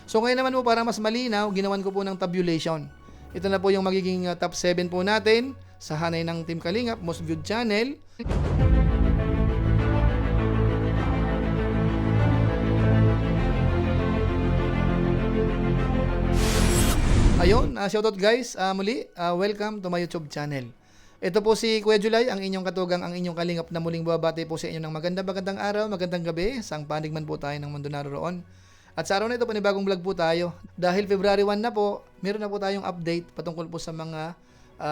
So ngayon naman po para mas malinaw, ginawan ko po ng tabulation. Ito na po yung magiging top 7 po natin sa hanay ng Team Kalingap, most viewed channel. Ayun, shoutout guys, muli, welcome to my YouTube channel. Ito po si Kuya July, ang inyong katugang, ang inyong kalingap na muling bumabati po sa inyo ng magandang araw, magandang gabi, sang panig man po tayo ng mundo naroroon. At sa araw na ito, panibagong vlog po tayo. Dahil February 1 na po, meron na po tayong update patungkol po sa mga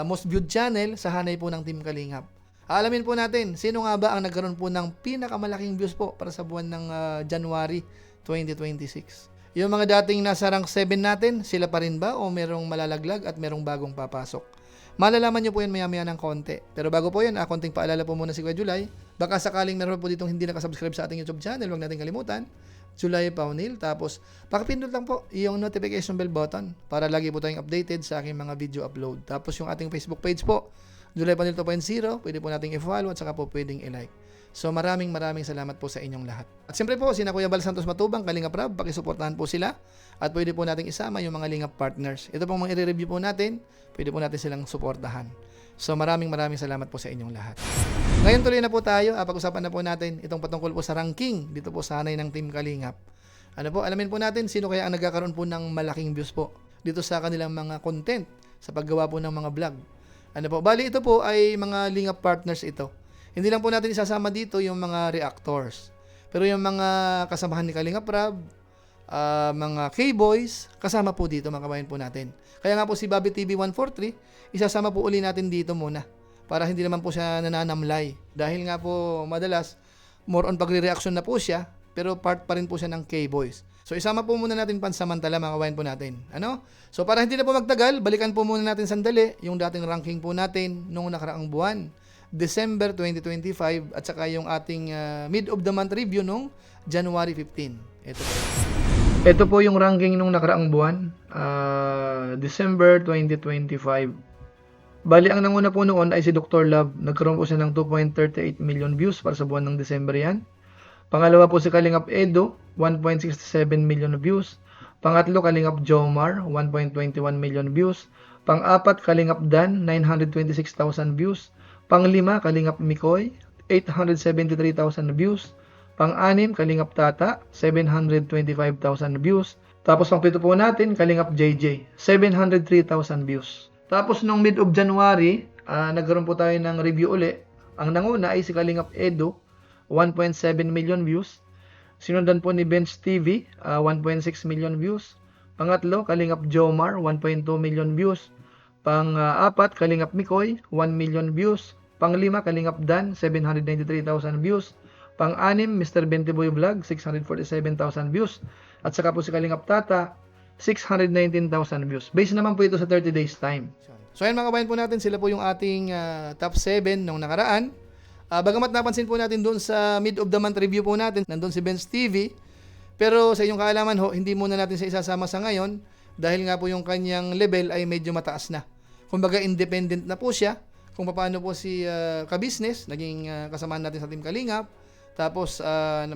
most viewed channel sa hanay po ng Team Kalingap. Alamin po natin, sino nga ba ang nagkaroon po ng pinakamalaking views po para sa buwan ng January 2026. Yung mga dating nasa rank 7 natin, sila pa rin ba o merong malalaglag at merong bagong papasok? Malalaman nyo po yan maya-maya ng konti. Pero bago po yan, konting paalala po muna si Kuya July. Baka sakaling meron po ditong hindi nakasubscribe sa ating YouTube channel, huwag natin kalimutan. July Paunil. Tapos, pakipindot lang po yung notification bell button para lagi po tayong updated sa aking mga video upload. Tapos yung ating Facebook page po, July Paunil 2.0, pwede po nating i-follow at saka po pwedeng i-like. So maraming salamat po sa inyong lahat. At siyempre po, sina Kuya Bal Santos Matubang, Kalingap Rab, pakisuportahan po sila. At pwede po nating isama yung mga Lingap partners. Ito pong mga i-review po natin, pwede po natin silang suportahan. So maraming salamat po sa inyong lahat. Ngayon tuloy na po tayo, pag-usapan na po natin itong patungkol po sa ranking dito po sa hanay ng Team Kalingap. Ano po, alamin po natin sino kaya ang nagkakaroon po ng malaking views po dito sa kanilang mga content sa paggawa po ng mga vlog. Ano po, bali ito po ay mga Lingap partners ito. Hindi lang po natin isasama dito yung mga reactors. Pero yung mga kasamahan ni Kalingap Rab, mga K-Boys, kasama po dito mga kabayan po natin. Kaya nga po si Bobby TV 143, isasama po uli natin dito muna. Para hindi naman po siya nananamlay. Dahil nga po madalas, more on pagre-reaction na po siya, pero part pa rin po siya ng K-Boys. So isama po muna natin pansamantala mga kabayan po natin. Ano? So para hindi na po magtagal, balikan po muna natin sandali yung dating ranking po natin noong nakaraang buwan. December 2025 at saka yung ating mid of the month review nung January 15. Ito po yung ranking nung nakaraang buwan, December 2025. Bali, ang nanguna po noon ay si Dr. Love. Nagkaroon po siya ng 2.38 million views para sa buwan ng December yan. Pangalawa po si Kalingap Edo, 1.67 million views. Pangatlo, Kalingap Jomar, 1.21 million views. Pang-apat, Kalingap Dan, 926,000 views. Pang-lima, Kalingap Mikoy, 873,000 views. Pang-anim, Kalingap Tata, 725,000 views. Tapos pang-pito po natin, Kalingap JJ, 703,000 views. Tapos nung mid of January, nagkaroon po tayo ng review uli. Ang nanguna ay si Kalingap Edo, 1.7 million views. Sinundan po ni Bench TV, 1.6 million views. Pangatlo, Kalingap Jomar, 1.2 million views. Pang-apat, Kalingap Mikoy, 1 million views. Pang-lima, Kalingap Dan, 793,000 views. Pang-anim, Mr. Bentiboy Vlog, 647,000 views. At saka po si Kalingap Tata, 619,000 views. Based naman po ito sa 30 days time. So ayan mga kabayan po natin, sila po yung ating top 7 nung nakaraan. Bagamat napansin po natin doon sa mid of the month review po natin, nandun si Benz TV. Pero sa inyong kaalaman ho, hindi muna natin siya isasama sa ngayon dahil nga po yung kanyang level ay medyo mataas na. Kumbaga independent na po siya kung paano po si ka-business, naging kasamahan natin sa Team Kalingap. Tapos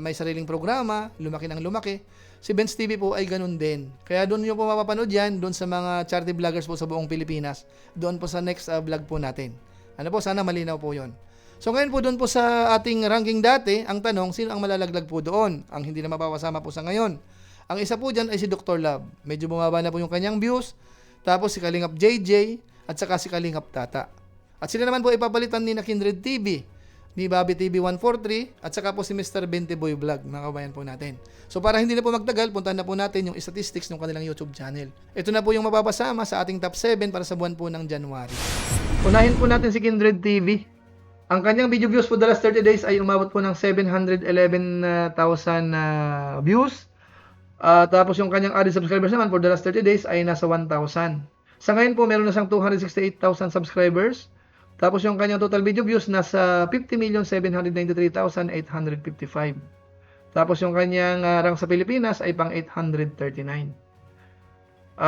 may sariling programa, lumaki ng lumaki. Si Benz TV po ay ganun din. Kaya doon nyo po mapapanood yan, doon sa mga charity vloggers po sa buong Pilipinas. Doon po sa next vlog po natin. Ano po, sana malinaw po yon. So ngayon po doon po sa ating ranking dati, ang tanong, sino ang malalaglag po doon? Ang hindi na mapapasama po sa ngayon. Ang isa po dyan ay si Dr. Love. Medyo bumaba na po yung kanyang views. Tapos si Kalingap JJ at saka si Kalingap Tata. At sila naman po ipapalitan ni Kindred TV, ni Bobby TV 143 at saka po si Mr. Bentiboy Vlog, mga kabayan po natin. So para hindi na po magtagal, puntahan na po natin yung statistics ng kanilang YouTube channel. Ito na po yung mapapasama sa ating top 7 para sa buwan po ng January. Unahin po natin si Kindred TV. Ang kanyang video views for the last 30 days ay umabot po ng 711,000 views. Tapos yung kanyang added subscribers naman for the last 30 days ay nasa 1,000. Sa ngayon po, meron na siyang 268,000 subscribers. Tapos yung kanyang total video views nasa 50,793,855. Tapos yung kanyang rank sa Pilipinas ay pang 839.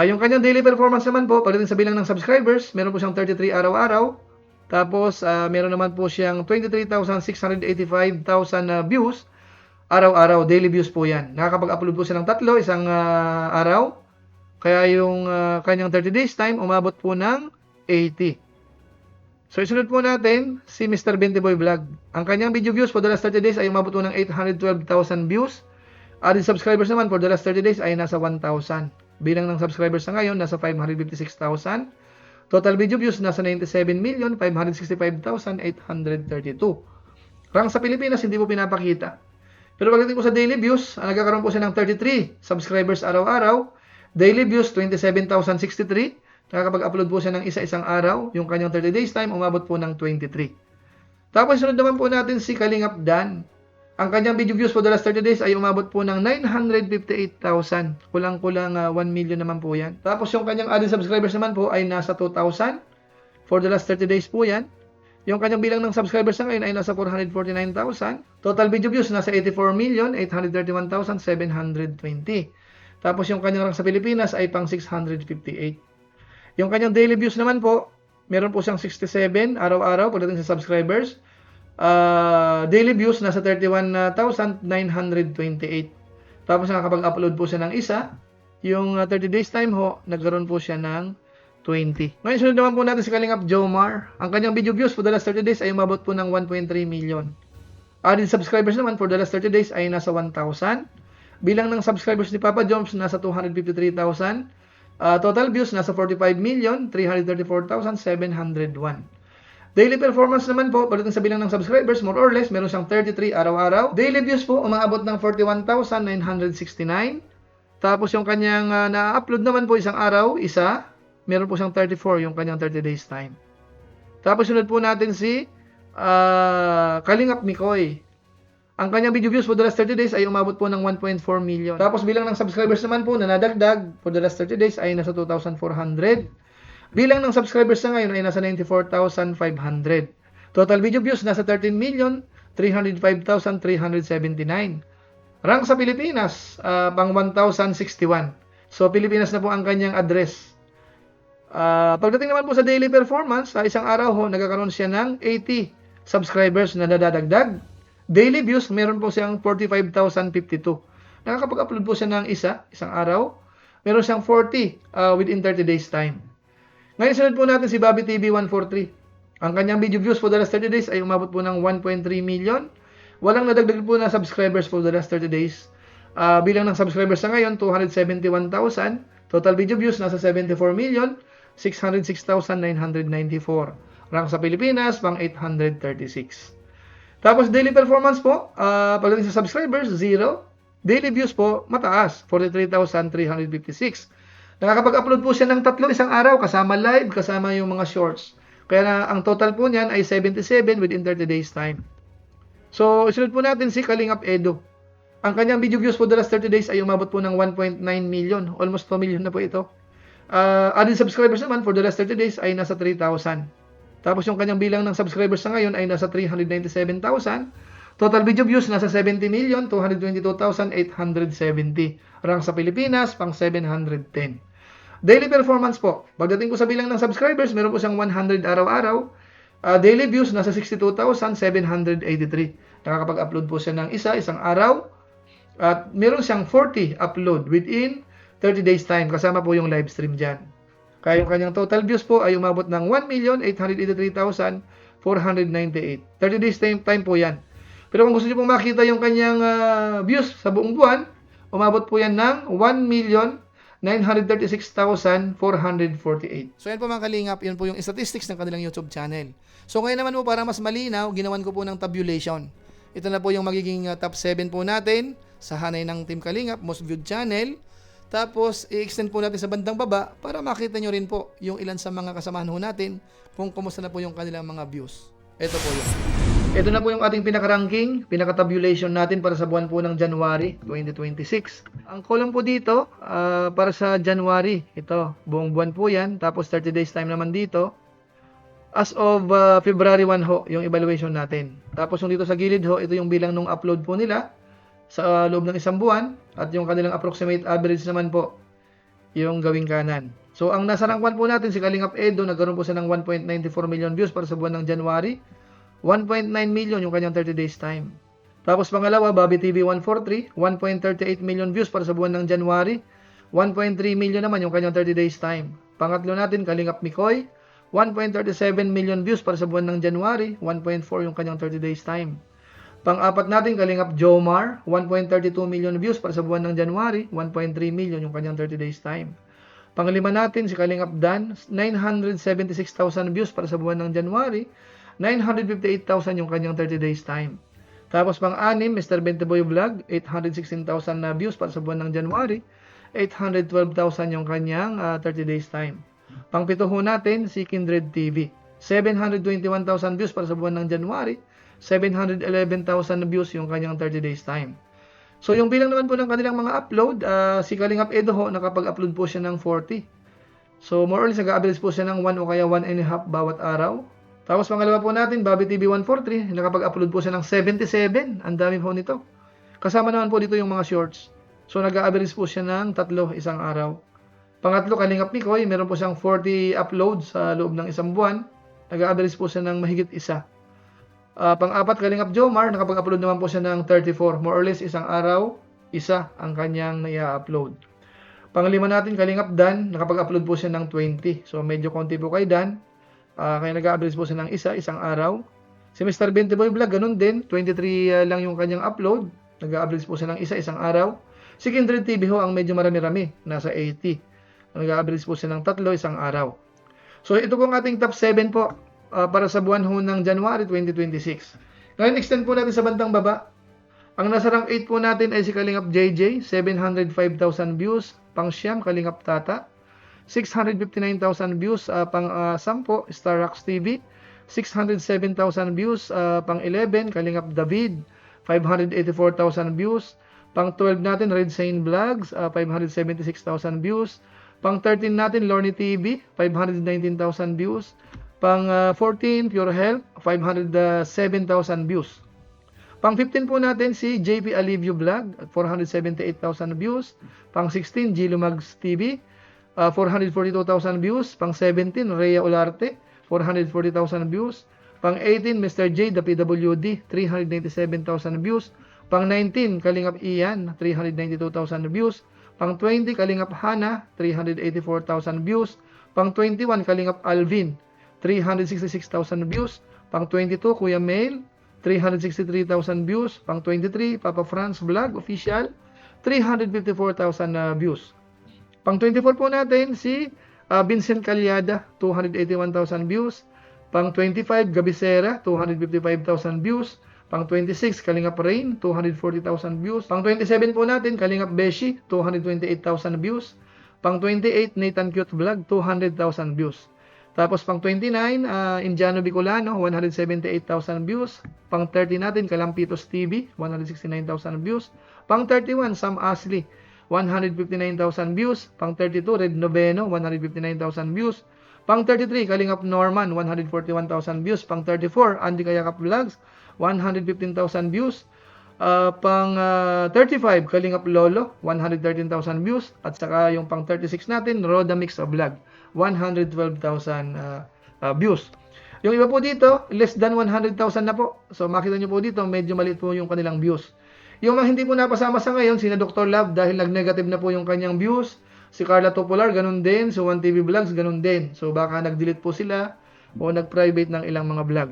Yung kanyang daily performance naman po, pagdating sa bilang ng subscribers, meron po siyang 33 araw-araw. Tapos meron naman po siyang 23,685,000 views. araw-araw, daily views po yan. Nakakapag-upload po siya ng tatlo, isang araw. Kaya yung kanyang 30 days time, umabot po ng 80. So, isunod po natin si Mr. Bentiboy Vlog. Ang kanyang video views for the last 30 days ay umabot po ng 812,000 views. Added subscribers naman for the last 30 days ay nasa 1,000. Bilang ng subscribers na ngayon, nasa 556,000. Total video views, nasa 97,565,832. Rank sa Pilipinas, hindi po pinapakita. Pero pagdating po sa daily views, nagkakaroon po siya ng 33 subscribers araw-araw. Daily views, 27,063. Nakakapag-upload po siya ng isa-isang araw. Yung kanyang 30 days time, umabot po ng 23. Tapos, sunod naman po natin si Kalingap Dan. Ang kanyang video views for the last 30 days ay umabot po ng 958,000. Kulang-kulang 1 million naman po yan. Tapos, yung kanyang added subscribers naman po ay nasa 2,000. For the last 30 days po yan. Yung kanyang bilang ng subscribers na ngayon ay nasa 449,000. Total video views, nasa 84,831,720. Tapos, yung kanyang rank sa Pilipinas ay pang 658. Yung kanyang daily views naman po, meron po siyang 67 araw-araw pagdating sa subscribers. Daily views, nasa 31,928. Tapos nakakapag-upload po siya ng isa. Yung 30 days time ho, nagkaroon po siya ng 20. Ngayon, sunod naman po natin si Kalingap Jomar. Ang kanyang video views for the last 30 days ay umabot po ng 1.3 million. Added subscribers naman for the last 30 days ay nasa 1,000. Bilang ng subscribers ni Papa Joms, nasa 253,000. Total views, nasa 45,334,701. Daily performance naman po, pagdating sa bilang ng subscribers, more or less, meron siyang 33 araw-araw. Daily views po, umaabot ng 41,969. Tapos yung kanyang na-upload naman po isang araw, isa. Meron po siyang 34, yung kanyang 30 days time. Tapos sunod po natin si Kalingap Mikoy. Ang kanyang video views for the last 30 days ay umabot po ng 1.4 million. Tapos bilang ng subscribers naman po na nadagdag for the last 30 days ay nasa 2,400. Bilang ng subscribers na ngayon ay nasa 94,500. Total video views nasa 13,305,379. Rank sa Pilipinas, pang 1,061. So Pilipinas na po ang kanyang address. Pagdating naman po sa daily performance, isang araw ho, nagkakaroon siya ng 80 subscribers na nadadagdag. Daily views, meron po siyang 45,052. Nakakapag-upload po siya ng isang araw. Meron siyang 40 within 30 days time. Ngayon, sunod po natin si Bobby TV 143. Ang kanyang video views for the last 30 days ay umabot po ng 1.3 million. Walang nadagdag po na subscribers for the last 30 days. Bilang ng subscribers na ngayon, 271,000. Total video views, nasa 74,606,994. Rank sa Pilipinas, pang 836. Tapos daily performance po, pagdating sa subscribers, 0. Daily views po, mataas, 43,356. Nakakapag-upload po siya ng isang araw, kasama live, kasama yung mga shorts. Kaya na, ang total po niyan ay 77 within 30 days time. So, isunod po natin si Kalingap Edo. Ang kanyang video views for the last 30 days ay umabot po ng 1.9 million. Almost 2 million na po ito. Added subscribers naman for the last 30 days ay nasa 3,000. Tapos yung kanyang bilang ng subscribers na ngayon ay nasa 397,000. Total video views nasa 70,222,870. Rank sa Pilipinas, pang 710. Daily performance po. Pagdating po sa bilang ng subscribers, meron po siyang 100 araw-araw. Daily views nasa 62,783. Nakakapag-upload po siya ng isang araw. At meron siyang 40 upload within 30 days time. Kasama po yung live stream dyan. Kaya yung kanyang total views po ay umabot ng 1,883,498. 30 days time po yan. Pero kung gusto niyo pong makita yung kanyang views sa buong buwan, umabot po yan ng 1,936,448. So yan po mga kalingap, yun po yung statistics ng kanilang YouTube channel. So ngayon naman po para mas malinaw, ginawan ko po ng tabulation. Ito na po yung magiging top 7 po natin sa hanay ng Team Kalingap, most viewed channel. Tapos, i-extend po natin sa bandang baba para makita nyo rin po yung ilan sa mga kasamahan ho natin kung kumusta na po yung kanilang mga views. Ito po yun. Ito na po yung ating pinaka-ranking, pinaka-tabulation natin para sa buwan po ng January 2026. Ang column po dito, para sa January, ito, buong buwan po yan. Tapos 30 days time naman dito. As of February 1 ho, yung evaluation natin. Tapos yung dito sa gilid ho, ito yung bilang nung upload po nila sa loob ng isang buwan. At yung kanilang approximate average naman po, yung gawing kanan. So ang nasa rank 1 po natin, si Kalingap Edo, nagkaroon po siya ng 1.94 million views para sa buwan ng January. 1.9 million yung kanyang 30 days time. Tapos pangalawa, Bobby TV 143, 1.38 million views para sa buwan ng January. 1.3 million naman yung kanyang 30 days time. Pangatlo natin, Kalingap Mikoy, 1.37 million views para sa buwan ng January. 1.4 yung kanyang 30 days time. Pang-apat natin, Kalingap Jomar, 1.32 million views para sa buwan ng January. 1.3 million yung kanyang 30 days time. Panglima natin, si Kalingap Dan, 976,000 views para sa buwan ng January. 958,000 yung kanyang 30 days time. Tapos pang-anim, Mr. Benteboy Vlog, 816,000 na views para sa buwan ng January. 812,000 yung kanyang 30 days time. Pang-pito ho natin, si Kindred TV, 721,000 views para sa buwan ng January. 711,000 views yung kanyang 30 days time. So yung bilang naman po ng kanilang mga upload, si Kalingap Edo ho, nakapag-upload po siya ng 40. So more or less, nag-average po siya ng 1 o kaya 1.5 bawat araw. Tapos pangalawa po natin, Bobby TV 143, nakapag-upload po siya ng 77. Ang dami po nito. Kasama naman po dito yung mga shorts. So nag-average po siya ng 3 isang araw. Pangatlo, Kalingap Mikoy, meron po siyang 40 uploads sa loob ng isang buwan. Nag-average po siya ng mahigit isa. Pang-apat, Kalingap Jomar, nakapag-upload naman po siya ng 34. More or less, isang araw, isa ang kanyang na-upload. Panglima natin, Kalingap Dan, nakapag-upload po siya ng 20. So medyo konti po kay Dan. Kaya nag-average po siya ng isang araw. Si Mr. Benteboy Vlog, ganun din. 23 lang yung kanyang upload. Nag-average po siya ng isang araw. Si Kindred TV ho, ang medyo marami-rami. Nasa 80. Nag-average po siya ng 3 isang araw. So ito po ang ating top 7 po para sa buwan ho ng January 2026. Ngayon, extend po natin sa bandang baba. Ang nasa rank 8 po natin ay si Kalingap JJ, 705,000 views. Pang-siyam, Kalingap Tata, 659,000 views. Pang-10, Star Rocks TV, 607,000 views. Pang-11, Kalingap David, 584,000 views. Pang-12 natin, Red Sane Vlogs, 576,000 views. Pang-13 natin, Lorny TV, 519,000 views. Pang-14, Pure Health, 507,000 views. Pang-15 po natin si JP Alivio Vlog, 478,000 views. Pang-16, Gilumags TV, 442,000 views. Pang-17, Rhea Olarte, 440,000 views. Pang-18, Mr. J, the PWD, 397,000 views. Pang-19, Kalingap Ian, 392,000 views. Pang-20, Kalingap Hana, 384,000 views. Pang-21, Kalingap Alvin, 366,000 views. Pang-22, Kuya Mail, 363,000 views. Pang-23, Papa Franz Vlog Official, 354,000 views. Pang-24 po natin si Vincent Calyada, 281,000 views. Pang-25, Gabisera, 255,000 views. Pang-26, Kalingap Rain, 240,000 views. Pang-27 po natin, Kalingap Beshi, 228,000 views. Pang-28, Nathan Cute Vlog, 200,000 views. Tapos pang-29, Indiano Bicolano, 178,000 views. Pang-30 natin, Kalampitos TV, 169,000 views. Pang-31, Sam Ashley, 159,000 views. Pang-32, Red Noveno, 159,000 views. Pang-33, Kalingap Norman, 141,000 views. Pang-34, Andy Kayakap Vlogs, 115,000 views. Pang-35, Kalingap Lolo, 113,000 views. At saka yung pang-36 natin, Roda Mix Vlog, 112,000 views. Yung iba po dito, less than 100,000 na po. So makita nyo po dito, medyo maliit po yung kanilang views. Yung mga hindi po napasama sa ngayon, sina Dr. Love, dahil nag-negative na po yung kanyang views. Si Carla Topolar, ganun din. So 1TV Vlogs, ganun din. So baka nag-delete po sila o nag-private ng ilang mga vlog.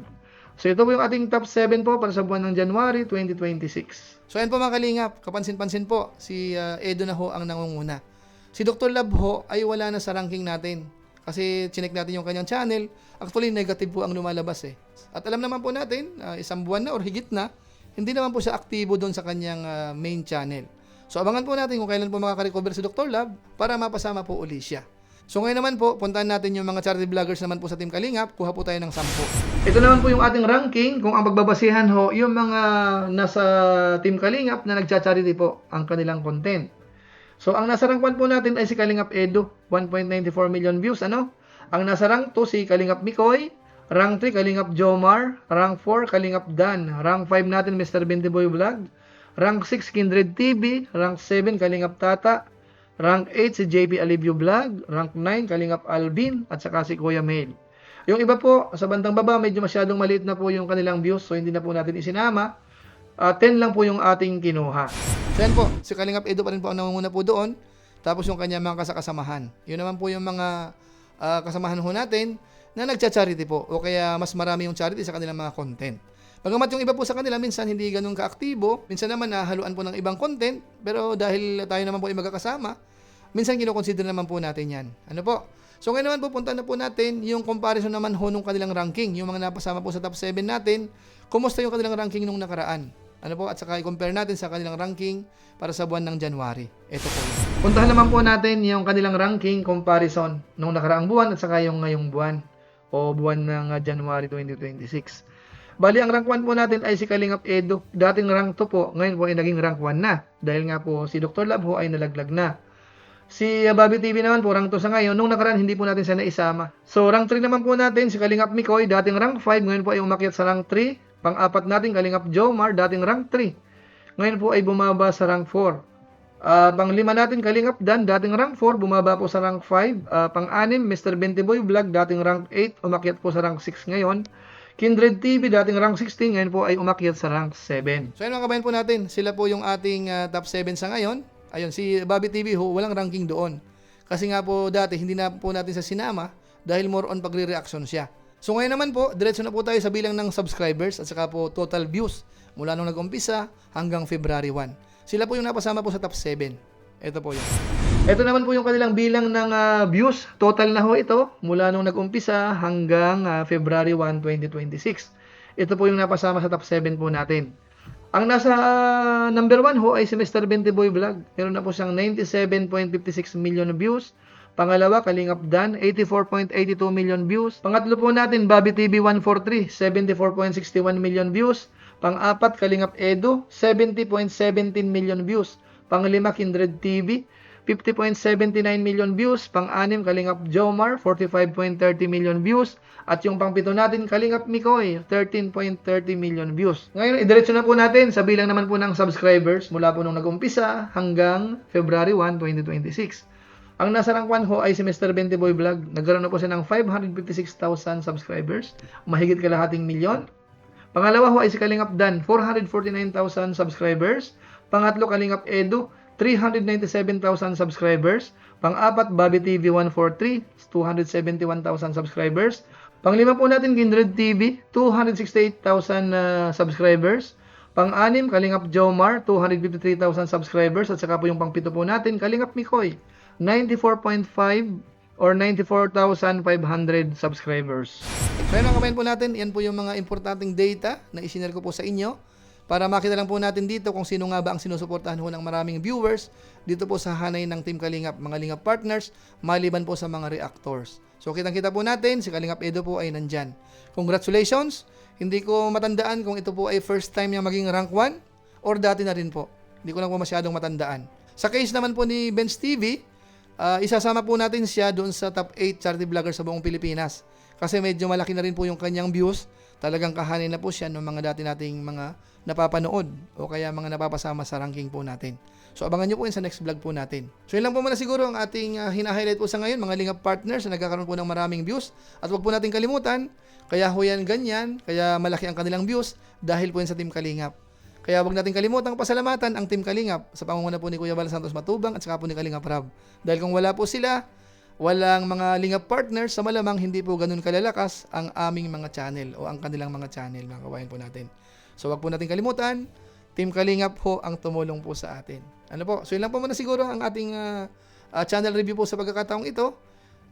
So ito po yung ating top 7 po para sa buwan ng January 2026. So ayan po mga kalingap, kapansin-pansin po, si Edo na ho ang nangunguna. Si Dr. Love ho ay wala na sa ranking natin. Kasi chinek natin yung kanyang channel, actually negative po ang lumalabas eh. At alam naman po natin, isang buwan na or higit na, hindi naman po siya aktibo doon sa kanyang main channel. So abangan po natin kung kailan po makaka-recover si Dr. Love para mapasama po uli siya. So ngayon naman po, puntahan natin yung mga charity vloggers naman po sa Team Kalingap, kuha po tayo ng 10. Ito naman po yung ating ranking, kung ang pagbabasihan ho, yung mga nasa Team Kalingap na nagcha-charity po ang kanilang content. So ang nasa rank 1 po natin ay si Kalingap Edo, 1.94 million views, ano? Ang nasa rank 2 si Kalingap Mikoy, rank 3 Kalingap Jomar, rank 4 Kalingap Dan, rank 5 natin Mr. Benteboy Vlog, rank 6 Kindred TV, rank 7 Kalingap Tata, rank 8 si JP Alivio Vlog, rank 9 Kalingap Alvin, at saka si Kuya Mail. Yung iba po, sa bandang baba, medyo masyadong maliit na po yung kanilang views, so hindi na po natin isinama. 10 lang po yung ating kinuha. So yan po, si Kalingap Edo pa rin po ang nangunguna po doon. Tapos yung kanya mga kasamahan. Yun naman po yung mga kasamahan ho natin na nagcha-charity po o kaya mas marami yung charity sa kanilang mga content. Bagamat yung iba po sa kanila minsan hindi ganun kaaktibo, minsan naman nahaluan po ng ibang content, pero dahil tayo naman po ay magkakasama, minsan kinoconsider naman po natin yan. Ano po? So ngayon naman po, punta na po natin yung comparison naman ho nung kanilang ranking, yung mga napasama po sa top 7 natin, kumusta yung kanilang ranking nung nakaraan. Ano po? At saka i-compare natin sa kanilang ranking para sa buwan ng January. Ito po. Puntahan naman po natin yung kanilang ranking comparison nung nakaraang buwan at saka yung ngayong buwan o buwan ng January 2026. Bali, ang rank 1 po natin ay si Kalingap Edo. Dating rank 2 po, ngayon po ay naging rank 1 na. Dahil nga po si Dr. Lab ho ay nalaglag na. Si Bobby TV naman po, rank 2 sa ngayon. Nung nakaraan, hindi po natin siya naisama. So, rank 3 naman po natin, si Kalingap Mikoy. Dating rank 5, ngayon po ay umakyat sa rank 3. Pang-apat natin, Kalingap Jomar, dating rank 3. Ngayon po ay bumaba sa rank 4. Pang-lima natin, Kalingap Dan, dating rank 4, bumaba po sa rank 5. Pang-anim, Mr. Bentiboy Vlog, dating rank 8, umakyat po sa rank 6 ngayon. Kindred TV, dating rank 16, ngayon po ay umakyat sa rank 7. So, ayun mga kabayan po natin, sila po yung ating top 7 sa ngayon. Ayun, si Bobby TV ho, walang ranking doon. Kasi nga po dati, hindi na po natin sa sinama dahil more on pagre-reaction siya. So, ngayon naman po, diretso na po tayo sa bilang ng subscribers at saka po total views mula nung nag-umpisa hanggang February 1. Sila po yung napasama po sa top 7. Ito po yun. Ito naman po yung kanilang bilang ng views. Total na ho ito mula nung nag-umpisa hanggang February 1, 2026. Ito po yung napasama sa top 7 po natin. Ang nasa number 1 ho ay si Mr. Bentiboy Vlog. Meron na po siyang 97.56 million views. Pangalawa, Kalingap Dan, 84.82 million views. Pangatlo po natin, Bobby TV 143, 74.61 million views. Pang-apat, Kalingap Edo, 70.17 million views. Panglima, Kindred TV, 50.79 million views. Pang-anim, Kalingap Jomar, 45.30 million views. At yung pang-pito natin, Kalingap Mikoy, 13.30 million views. Ngayon, idiretso na po natin sa bilang naman po ng subscribers mula po nung nag-umpisa hanggang February 1, 2026. Ang nasa rank 1 ho ay si Mr. Bentiboy Vlog. Nagkaroon na po siya ng 556,000 subscribers. Mahigit kalahating milyon. Pangalawa ho ay si Kalingap Dan, 449,000 subscribers. Pangatlo, Kalingap Edo, 397,000 subscribers. Pang-apat, Bobby TV 143, 271,000 subscribers. Panglima po natin, Kindred TV, 268,000 subscribers. Pang-anim, Kalingap Jomar, 253,000 subscribers. At saka po yung pang-pito po natin, Kalingap Mikoy, 94.5 or 94,500 subscribers. Kaya mga kabayan po natin, yan po yung mga importanteng data na isinare ko po sa inyo para makita lang po natin dito kung sino nga ba ang sinusuportahan ho ng maraming viewers dito po sa hanay ng Team Kalingap, mga Lingap partners, maliban po sa mga reactors. So kitang-kita po natin, si Kalingap Edo po ay nandyan. Congratulations! Hindi ko matandaan kung ito po ay first time niya maging rank 1 or dati na rin po. Hindi ko lang po masyadong matandaan. Sa case naman po ni Benz TV, isasama po natin siya doon sa top 8 charity vlogger sa buong Pilipinas. Kasi medyo malaki na rin po yung kanyang views. Talagang kahanin na po siya ng mga dati nating mga napapanood o kaya mga napapasama sa ranking po natin. So abangan nyo po yun sa next vlog po natin. So yun lang po muna siguro ang ating hina-highlight po sa ngayon, mga Lingap partners na nagkakaroon po ng maraming views. At wag po natin kalimutan, kaya ho yan ganyan, kaya malaki ang kanilang views dahil po yan sa Team Kalingap. Kaya wag natin kalimutang pasalamatan ang Team Kalingap sa pangunguna po ni Kuya Bal Santos Matubang at saka po ni Kalingap Rab. Dahil kung wala po sila, walang mga Lingap partners, sa malamang hindi po ganun kalalakas ang aming mga channel o ang kanilang mga channel, mga kawayan po natin. So wag po natin kalimutan, Team Kalingap po ang tumulong po sa atin. Ano po? So yun lang po muna siguro ang ating channel review po sa pagkakataong ito.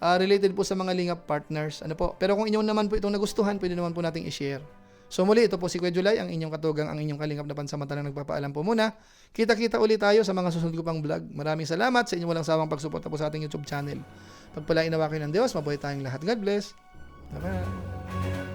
Related po sa mga Lingap partners. Ano po? Pero kung inyong naman po itong nagustuhan, pwede naman po nating i-share. So muli, ito po si Kuya Julay, ang inyong katugang, ang inyong Kalingap na pansamantalang nagpapaalam po muna. Kita-kita ulit tayo sa mga susunod ko pang vlog. Maraming salamat sa inyong walang sawang pagsuporta po sa ating YouTube channel. Pagpalain nawa kayo ng Diyos, mabuhay tayong lahat. God bless. Bye-bye.